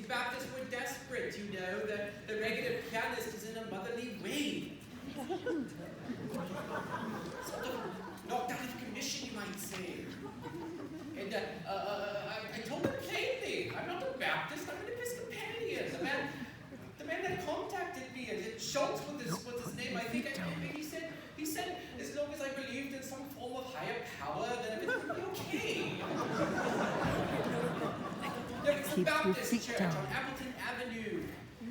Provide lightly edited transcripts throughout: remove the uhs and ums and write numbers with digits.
Baptists were desperate, you know. The regular pianist is in a motherly way. Sort of knocked out of commission, you might say. And I told him plainly, I'm not a Baptist, I'm an Episcopalian. The man that contacted me, Schultz was his name, I think he said, as long as I believed in some form of higher power, then everything would be okay. It's the Baptist church on Appleton Avenue.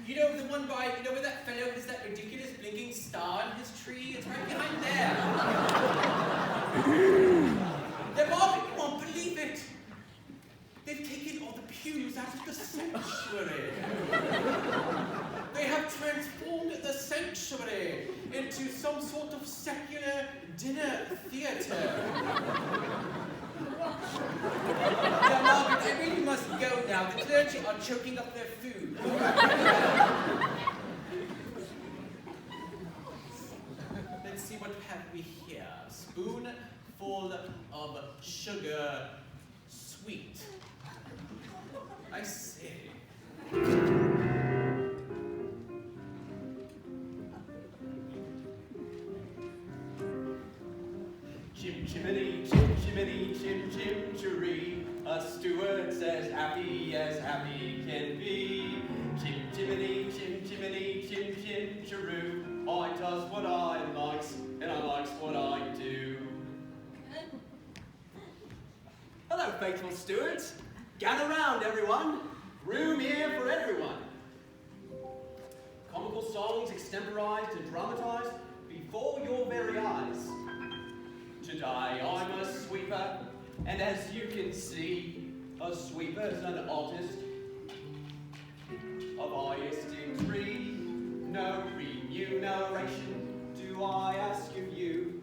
You know, the one by, you know where that fellow has that ridiculous blinking star on his tree? It's right behind there. They're mobbing, you won't believe it. They've taken all the pews out of the sanctuary. They have transformed the sanctuary into some sort of secular dinner theater. Yeah, Margaret, I really must go now. The clergy are choking up their food. Let's see, what have we here? Spoonful of sugar, sweet. I see. Chim chimney, chim chim-cheree. A steward's as happy can be. Chim chimney, chim chim-cheroo. I does what I likes, and I likes what I do. Hello, faithful stewards. Gather round, everyone. Room here for everyone. Comical songs extemporized and dramatized before your very eyes. Today I'm a sweeper, and as you can see, a sweeper's an artist of highest degree. No remuneration do I ask of you,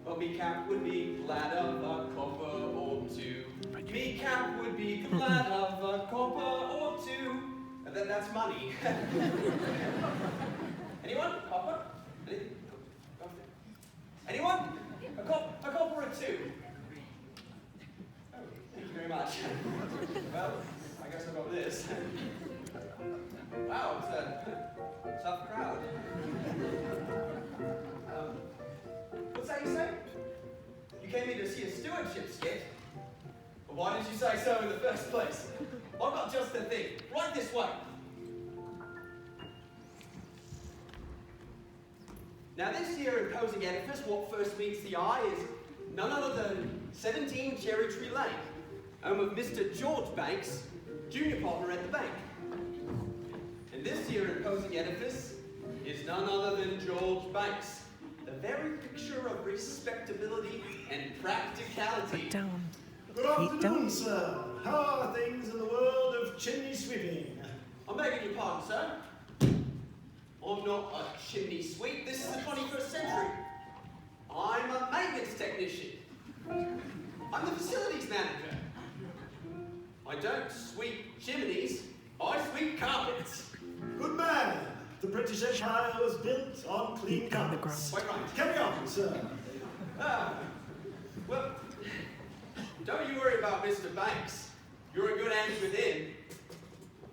but me cap would be glad of a copper or two. Me cap would be glad of a copper or two. That's money. Anyone? Copper? Anyone? A copper or two? Oh, thank you very much. Well, I guess I got this. Wow, it's a tough crowd. What's that you say? You came in to see a stewardship skit? Well, why did you say so in the first place? I've got just the thing. Right this way. Now this here imposing edifice, what first meets the eye is none other than 17 Cherry Tree Lane, home of Mr. George Banks, junior partner at the bank. And this here imposing edifice is none other than George Banks, the very picture of respectability and practicality. Good afternoon, sir. How are things in the world of chimney sweeping? I'm begging your pardon, sir. I'm not a chimney sweep. This is the 21st century. I'm a maintenance technician. I'm the facilities manager. I don't sweep chimneys. I sweep carpets. Good man. The British Empire was built on clean carpets. Quite right. Carry on, sir. Well, don't you worry about Mr. Banks. You're in good hands with him.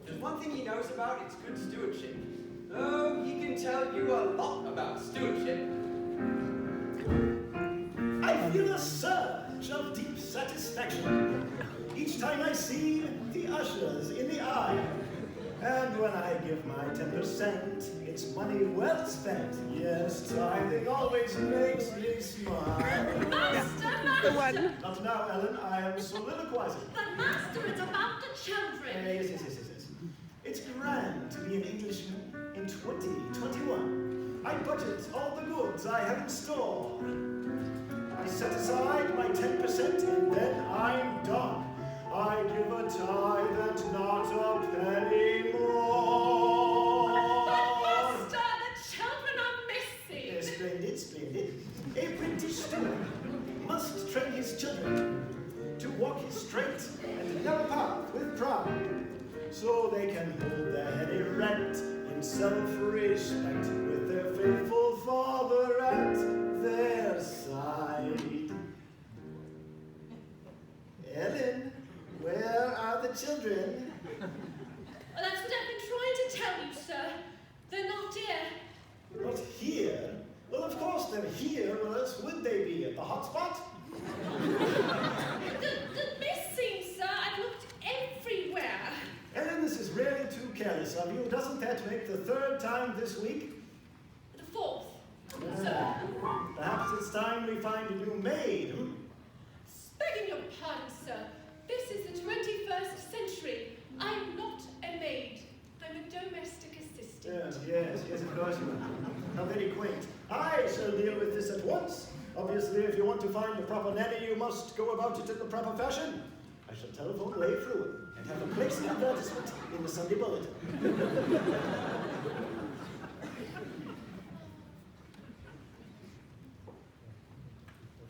There's one thing he knows about, it's good stewardship. Oh, he can tell you a lot about stewardship. I feel a surge of deep satisfaction each time I see the ushers in the aisle. And when I give my 10%, it's money well spent. Yes, tithing always makes me smile. Master! Not now, Ellen. I am soliloquizing. But Master, it's about the children. Yes. It's grand to be an Englishman in 2021. I budget all the goods I have in store. I set aside my 10% and then I'm done. I give a tithe and not a penny more. Master, the children are missing. Yes, splendid. A British steward must train his children to walk straight and narrow path with pride, so they can hold their head erect in self-respect with their faithful father at their side. Ellen, where are the children? Well, that's what I've been trying to tell you, sir. They're not here. Not here? Well, of course they're here, or else would they be at the hotspot? The missing, sir. I've looked everywhere. Ellen, this is really too careless of you. Doesn't that make the third time this week? The fourth, sir. Perhaps it's time we find a new maid, hmm? Begging your pardon, sir. This is the 21st century. I'm not a maid. I'm a domestic assistant. Yes, of course you are. How very quaint. I shall deal with this at once. Obviously, if you want to find the proper nanny, you must go about it in the proper fashion. I shall telephone Leigh Fruin and have a place an advertisement in the Sunday Bulletin.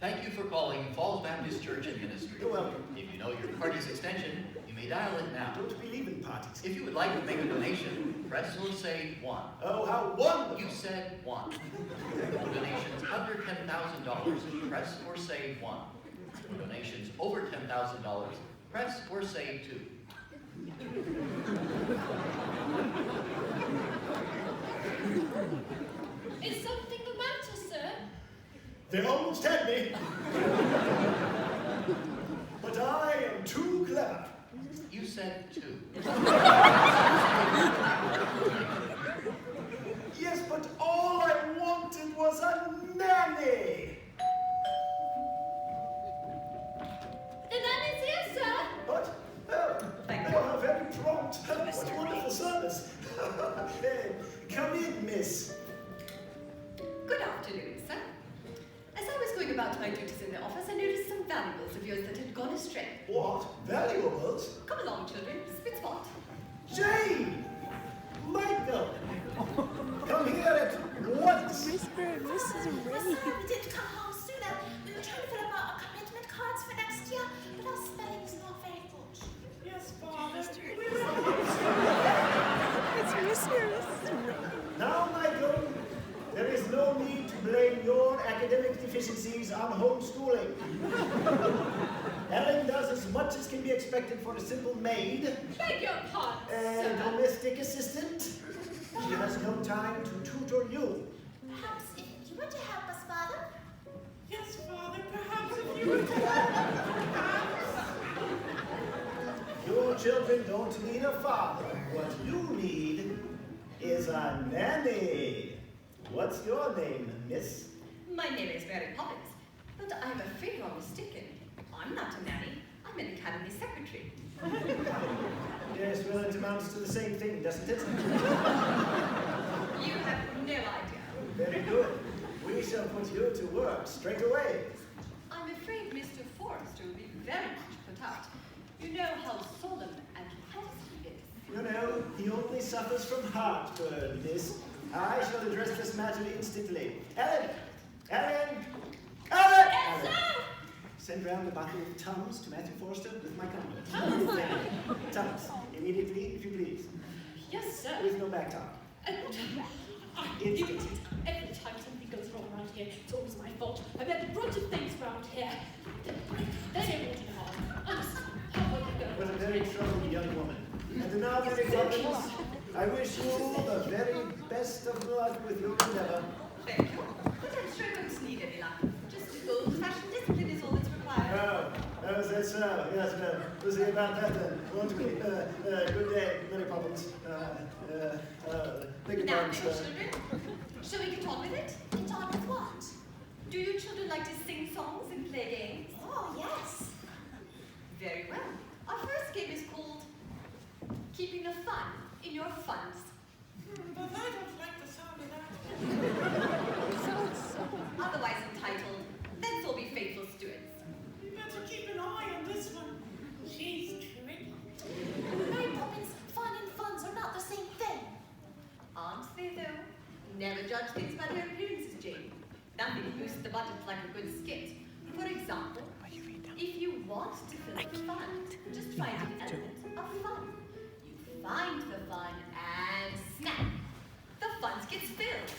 Thank you for calling Falls Baptist Church and Ministry. You're welcome. If you know your party's extension, you may dial it now. I don't believe in parties. If you would like to make a donation, press or say 1. Oh, how wonderful! You said 1. Donations under $10,000, press or say 1. Donations over $10,000, press or say 2. Is something the matter, sir? They almost had me. But I am too clever. You said 2. Yes, but all I wanted was a nanny. The nanny's here, sir. What? Oh, how very prompt. What wonderful service. Come in, miss. Good afternoon, sir. As I was going about my duties in the office, I noticed some valuables of yours that had gone astray. What? Valuables? Come along, children. Spit spot. Jane! Michael! Come here at once! Mr. and Mrs. Ray. We didn't come home sooner. We were trying to fill up our commitment cards for next year, but our spelling is not very good. Yes, Father. It's Mr. and Mrs. Ray. Now, Michael, there is no need to blame your academic deficiencies on homeschooling. Ellen does as much as can be expected for a simple maid, Beg your pardon, a sir. domestic assistant. She has no time to tutor you. Perhaps if you were to help us, Father. Yes, Father. Perhaps if you were to Your children don't need a father. What you need is a nanny. What's your name, miss? My name is Mary Poppins, but I'm afraid you're mistaken. I'm not a nanny. I'm an academy secretary. Yes, well, it amounts to the same thing, doesn't it? You have no idea. Very good. We shall put you to work straight away. I'm afraid Mr. Forrester will be very much put out. You know how solemn and honest he is. You know, he only suffers from heartburn, miss. I shall address this matter instantly. Ellen! Ellen! Ellen! Yes, sir. Send round a bottle of Tums to Matthew Forster with my compliments. Tums. Immediately, if you please. Yes, sir. With no back talk. Instantly. Every time something goes wrong around here, it's always my fault. I bear the brunt of things around here. They don't want to harm. Honestly, how will you go? What a very troubled young woman. And now, Mary Poppins, I wish you the very best of luck with your endeavor. Thank you. But I'm sure I won't need any luck. Just old-fashioned discipline is all that's required. Oh, is that so? Yes, we'll see about that then, won't we? Good day, Mary Poppins. Beg your Now pardon, then, sir. children, shall we get on with it? Get on with what? Do you children like to sing songs and play games? Oh, yes. Very well. Our first game is called Keeping the Fun in Your Funds. But I don't like the sound of that. Otherwise entitled, Let's All Be Faithful Stewards. You better keep an eye on this one. She's tricky. Mary Poppins, fun and funds are not the same thing. Aren't they though? Never judge things by their appearances, Jane. Nothing boosts the budget like a good skit. For example, if you want to fill up the fund, just find an element of fun. You find the fun and snap! The fund gets filled.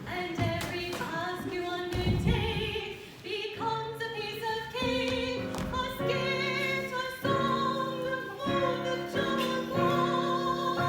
And every task you undertake becomes a piece of cake, a skit, a song, for the joy of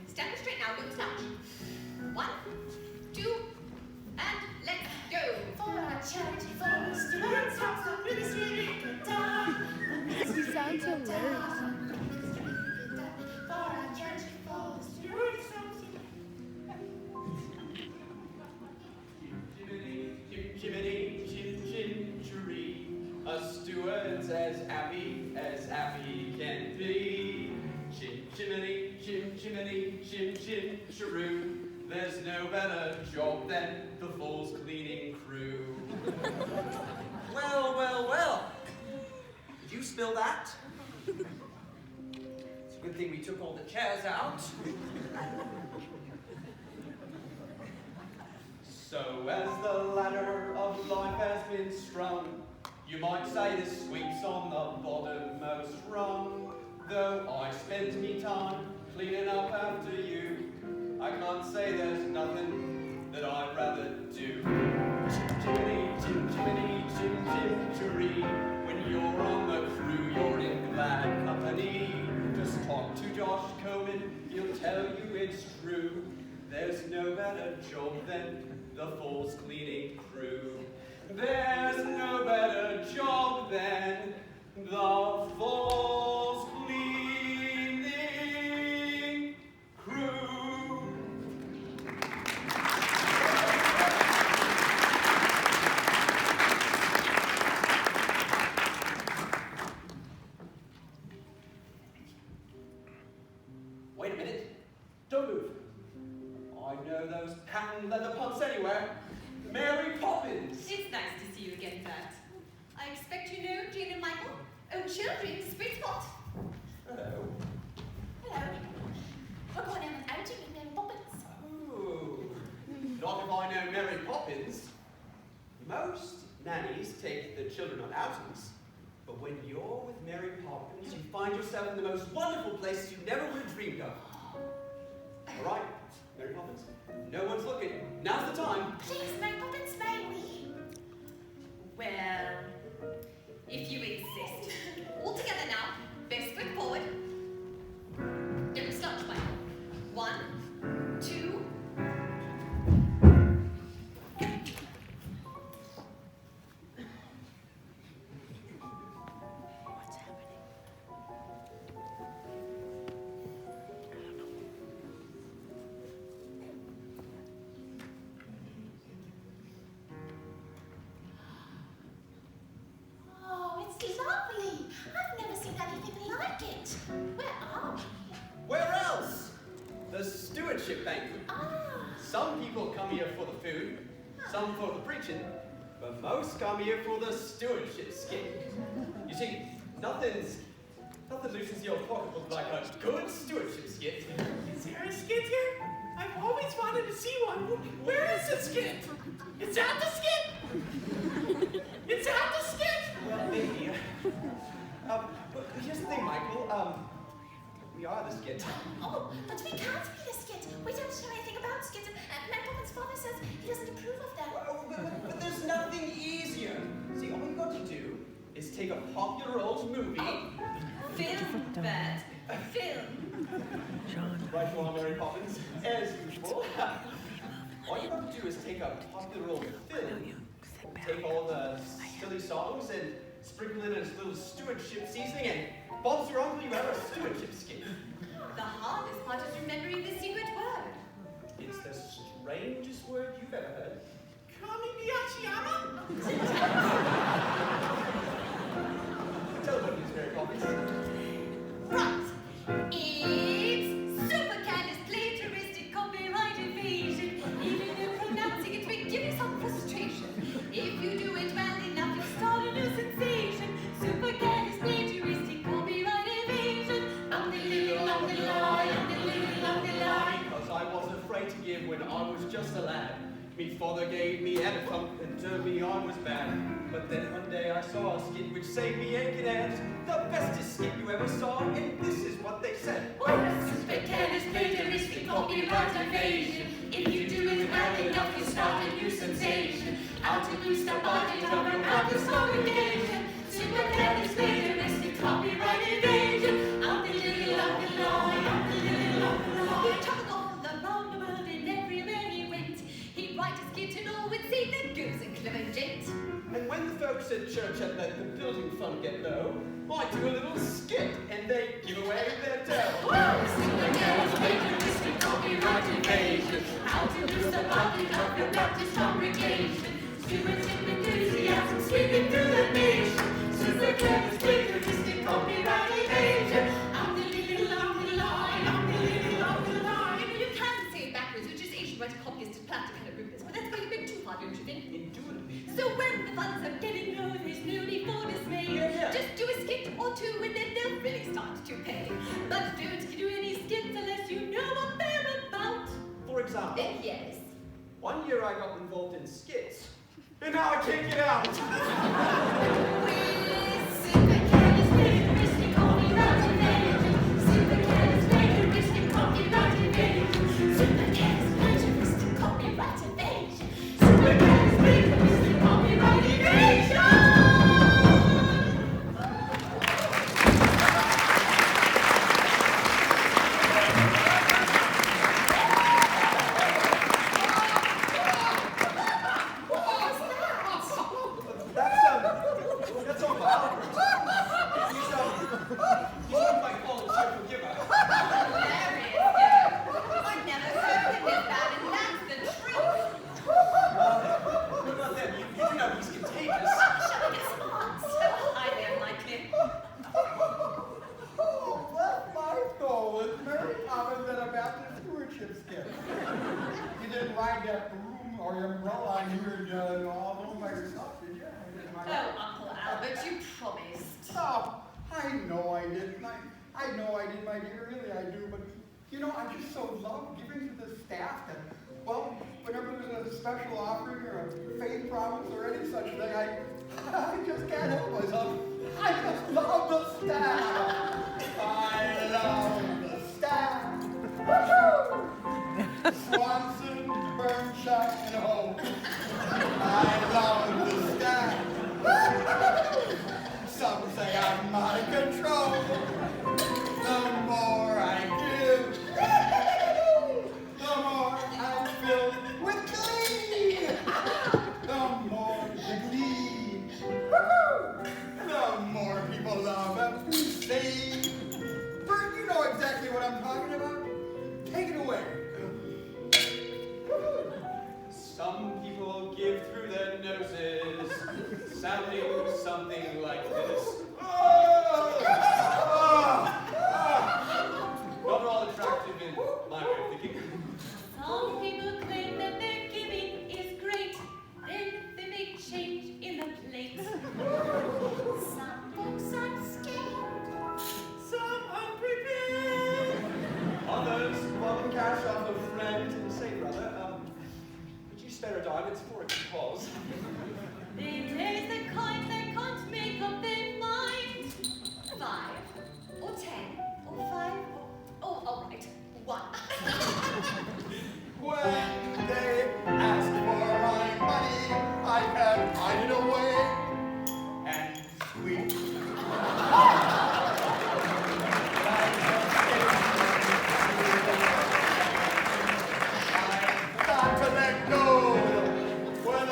Stand up straight now, don't slouch. 1, 2, and let's go. For our charity, for the students, helps the ministry get down. He sounds hilarious. For our charity, for the students, Jiminy, gingery, a steward's as happy can be. Jiminy, gingeroo, there's no better job than the Falls cleaning crew. Well. Did you spill that? It's a good thing we took all the chairs out. So as the ladder of life has been strung, you might say the sweep's on the bottommost rung. Though I spent me time cleaning up after you, I can't say there's nothing that I'd rather do. Jiminy, gingery, when you're on the crew, you're in glad company. Just talk to Josh Coleman, he'll tell you it's true. There's no better job than the Falls cleaning crew. There's no better job than the Falls cleaning crew. Wait a minute. Don't move. I know those patent leather pumps anywhere. Mary Poppins! It's nice to see you again, Bert. I expect you know Jane and Michael? Oh, children, spring spot. Hello. Hello. We're going on an outing with Mary Poppins. Oh, not if I know Mary Poppins. Most nannies take the children on outings, but when you're with Mary Poppins, you find yourself in the most wonderful places you never would have dreamed of. All right, Mary Poppins, no one's looking. Now's the time. Please, Mary Poppins, may we? Well, if you insist. All together now. Best foot forward. Don't slouch, Michael. 1, 2. What's happening? Oh, it's lovely. I've never seen anything like it. Where are we? Where else? The Stewardship banquet. Ah. Some people come here for the food, some for the preaching, but most come here for the stewardship skit. You see, nothing loosens your pocketbook like a good stewardship skit. Is there a skit here? I've always wanted to see one. Where is the skit? Is that the skit? Is that the skit? Well, maybe. But here's the thing, Michael. We are the skit. Oh, but we can't be the skit. We don't know anything about skits, and Mary Poppins' father says he doesn't approve of them. Oh, but there's nothing easier. See, all you've got to do is take a popular old movie. Film, Bert. Film. Right on, Mary Poppins, as usual. All you've got to do is take a popular old film, take all the silly songs and sprinkle in a little stewardship seasoning, and Bob's your uncle, you have a stewardship skit. The hardest part is remembering the secret word. It's the strangest word you've ever heard. Kami Tell them what it is, Mary Poppins. Right. It's supercareless, plagiaristic, copyright evasion. Even though pronouncing it may give you some frustration. If you do it well enough, you'll start a new sensation. Supercareless, plagiaristic, copyright evasion. I'm the little, I'm the lie, I'm the little, I'm the lie. Because I wasn't afraid to give when I was just a lad. Me father gave me a thump and told me I was bad. But then one day I saw a skit which saved me aching hands. The bestest skit you ever saw, and this is what they said. Supercareless, plagiaristic, copyright evasion. If you do it well enough, you start a new sensation. Out to boost the body, cover out this congregation. Supercareless, plagiaristic, copyright evasion. I'm the little, I'm the lie, I'm the little, I'm the lie. to church and let the building fund get low, might do a little skit and they give away their dough. Supercars, patriotic, copyright invasion. How to lose the body of your Baptist congregation. Stewardship enthusiasm sweeping through the nation. Supercars, patriotic, copyright invasion. I'm the little of the line, I'm the little of the line. You can say it backwards, which is ancient right copyist to plastic kind of ruthless, but that's why you bit too hard, don't you think? Indubitably. So when the funds are getting low, there's no need for dismay. Yeah. Just do a skit or two and then they'll really start to pay. But don't do any skits unless you know what they're about. For example, Yes. one year I got involved in skits, and now I can't get out. Supercars, patriotic, copyright invasion. Supercars, patriotic, copyright invasion. Supercars, patriotic, copyright invasion. Supercars, patriotic, copyright invasion. That's Uncle Albert. He's one of my volunteer forgiver. There is. I've never heard him this bad, and that's the truth. Not them. You do know he's contagious. Shall we get some odds? Highly unlikely. Oh, well, my goal is very common than a Baptist stewardship skit. You didn't ride that broom or your umbrella on you and all alone by yourself, did you? Oh, Uncle Albert, you promised. Oh, I know I didn't. I know I did, my dear, really I do, but you know, I just so love giving to the staff that, well, whenever there's a special offering or a faith promise or any such thing, I just can't help myself. I just love the staff. I love the staff. Woo-hoo! Swanson, Burnside, and Hope. I love the staff. Some say I'm out of control. The more I give, the more I'm filled with glee. The more the glee, the more people love and see. Bert, you know exactly what I'm talking about. Take it away. Some people give through their noses, sounding something like this. Not at all attractive in my way of thinking. Some people claim that their giving is great, then they make change in the plate. Some folks are scared, some unprepared. Others want to cash off a friend and say, brother, would you spare a dime? It's for a cause. They raise the coins they can't make up their mind. 5 or 10 or 5 or all right, 1. When they ask for my money, I can hide it away and squeak. I've got to let go when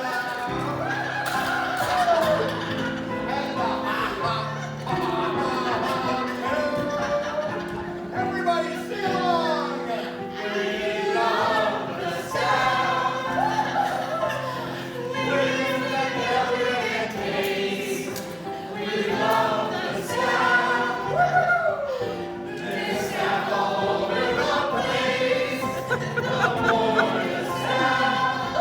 everybody sing along. We love the sound. We let everything taste. We love the sound. This sound all over the place. The more the sound,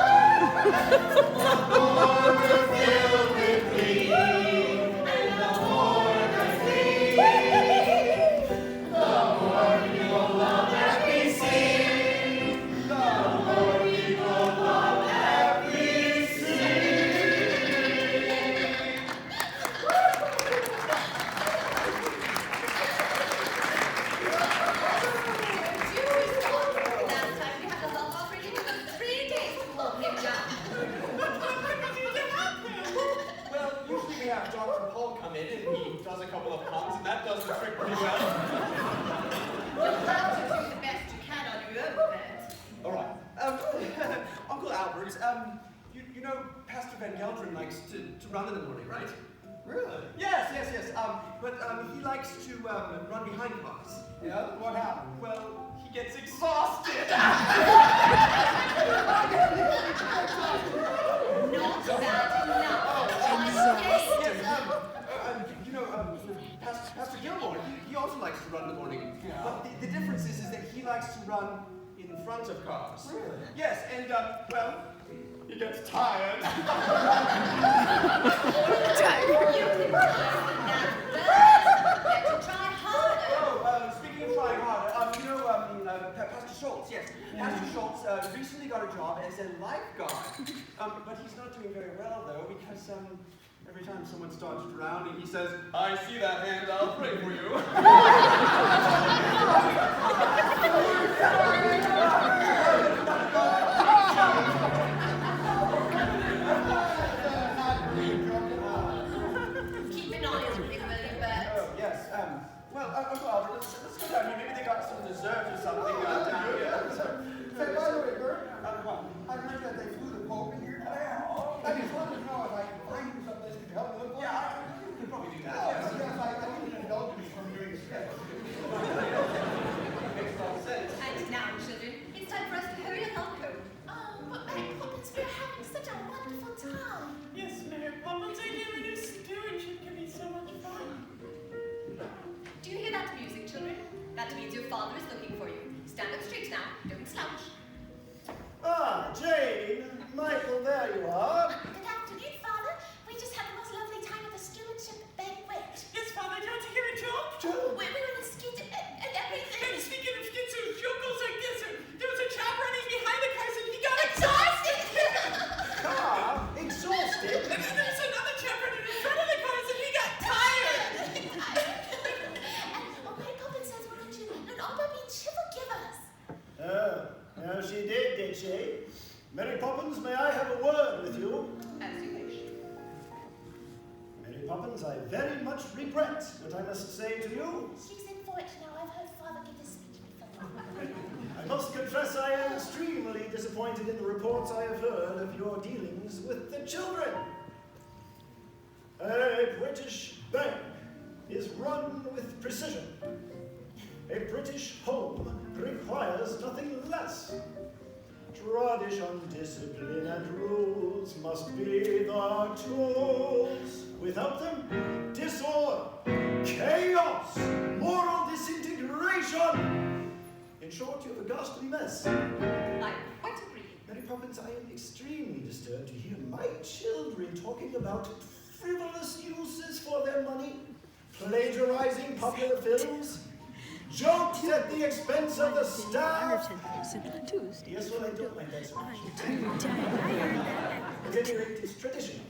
the more we're filled with glee. And the more the glee, the more people love that we sing. The more people love that we Last time we had a love offering, it took 3 days to calm him down. Well, usually we have Dr. Paul come in and he does a couple of puns, and that does the trick pretty well. You'll have to do the best you can on your own, Bert. All right. Uncle Albert, You know Pastor Van Gelderen likes to run in the morning, right? Really? Yes. But he likes to run behind cars. Yeah, what happened? Well, he gets exhausted. Not bad enough. Yes, you know, Pastor Gilmore, he also likes to run in the morning. Yeah. But the difference is that he likes to run in front of cars. Really? Yes, and, well, he gets tired. You can better try harder. Oh, speaking of trying harder, you know, Pastor Schultz, yes. Pastor Schultz recently got a job as a lifeguard. But he's not doing very well, though, because, every time someone starts drowning, he says, "I see that hand, I'll pray for you." Keep an eye on him, will you, Bert? Oh, yes. Well, Uncle Albert, let's go down here. Maybe they got some dessert or something down here. Say, by the way, Bert, What? I heard that they flew the Pope in here today. I just wanted to know if I can find you something that could help me look like. Yeah, I could probably do that. Yes, I need an indulgence from doing the sketch. Makes a lot of sense. And now, children, it's time for us to hurry along home. But Mary Poppins, we're having such a wonderful time. Yes, Mary Poppins, I never knew stewardship can be so much fun. Do you hear that music, children? That means your father is looking for you. Stand up straight now. Don't slouch. Ah, Jane, Michael, there you are. Good afternoon, Father. We just had the most lovely time at the stewardship banquet. Yes, Father, do you want to hear a joke? We were in a skit and everything. And speaking of skits, joke goes like this. There was a chap running behind the cars and he got exhausted. Car, exhausted. And then there was another chap running in front of the cars and he got tired. And Mary Poppins says, why don't you, Abba Beach, she forgive us. Oh, now she did she? Mary Poppins, may I have a word with you? As you wish. Mary Poppins, I very much regret what I must say to you. She's in for it now. I've heard Father give this speech before. I must confess I am extremely disappointed in the reports I have heard of your dealings with the children. A British bank is run with precision. A British home requires nothing less. Tradition, discipline, and rules must be the tools. Without them, disorder, chaos, moral disintegration. In short, you have a ghastly mess. I quite agree. Mary Poppins, I am extremely disturbed to hear my children talking about frivolous uses for their money, plagiarizing popular films, jokes at the expense of the staff. Yes, well, I don't mind that so much. At any rate, it's tradition.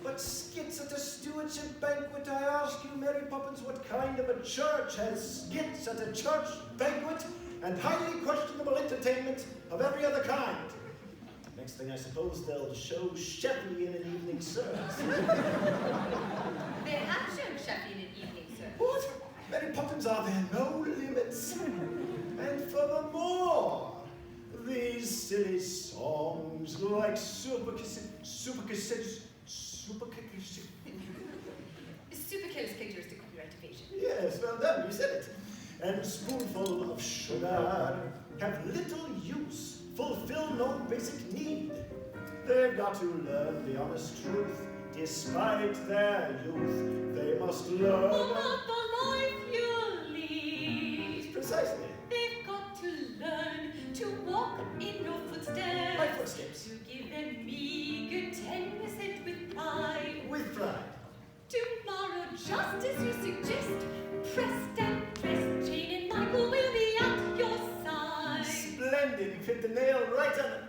But skits at a stewardship banquet, I ask you, Mary Poppins, what kind of a church has skits at a church banquet and highly questionable entertainment of every other kind? Next thing I suppose they'll show Shepley in an evening service. They have shown Sheppy in an evening service. What? Mary Poppins, are there no limits? And furthermore, these silly songs like Superkill's characteristic copyright evasion. Yes, well done, you said it. And spoonful of sugar have little use, fulfill no basic need. They've got to learn the honest truth, despite their youth. They must learn. About the life you lead. Precisely. They've got to learn to walk in your footsteps. My footsteps. To give them meager 10% with pride. With pride. Tomorrow, just as you suggest, pressed and pressed, Jane and Michael will be at your side. Splendid, you fit the nail right on it.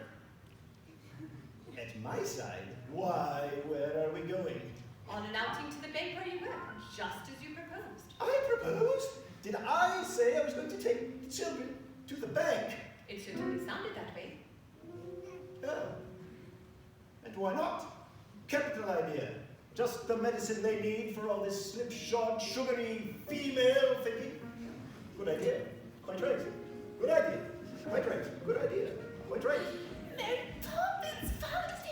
At my side? Why, where are we going? On an outing to the bank where you were, just as you proposed. I proposed? Did I say I was going to take the children to the bank? It certainly sounded that way. Oh. And why not? Capital idea. Just the medicine they need for all this slipshod, sugary, female thinking. Good idea. Quite right. Good idea. Quite right. Good idea. Quite right. Mary Poppins found us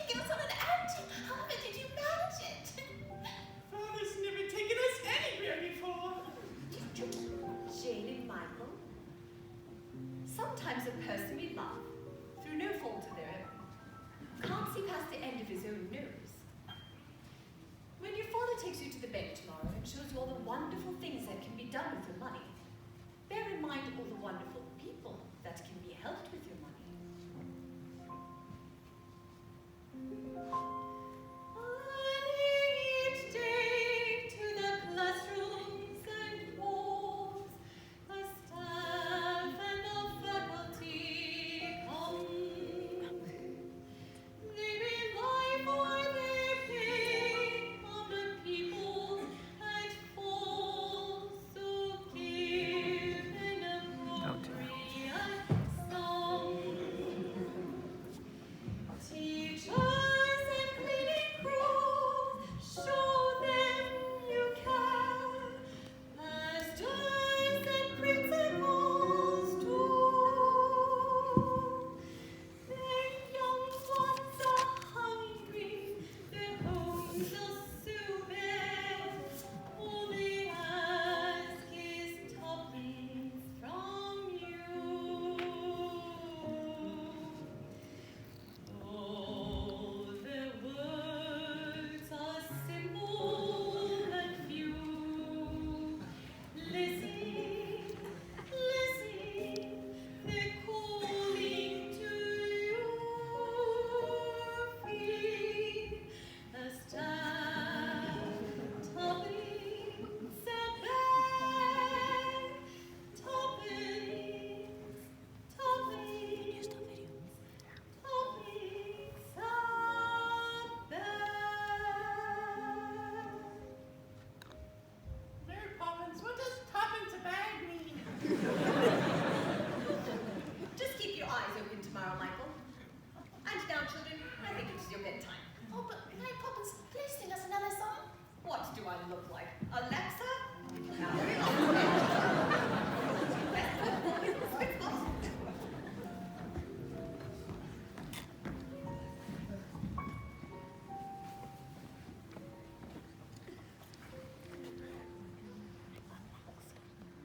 his own nose. When your father takes you to the bank tomorrow and shows you all the wonderful things that can be done with your money, bear in mind all the wonderful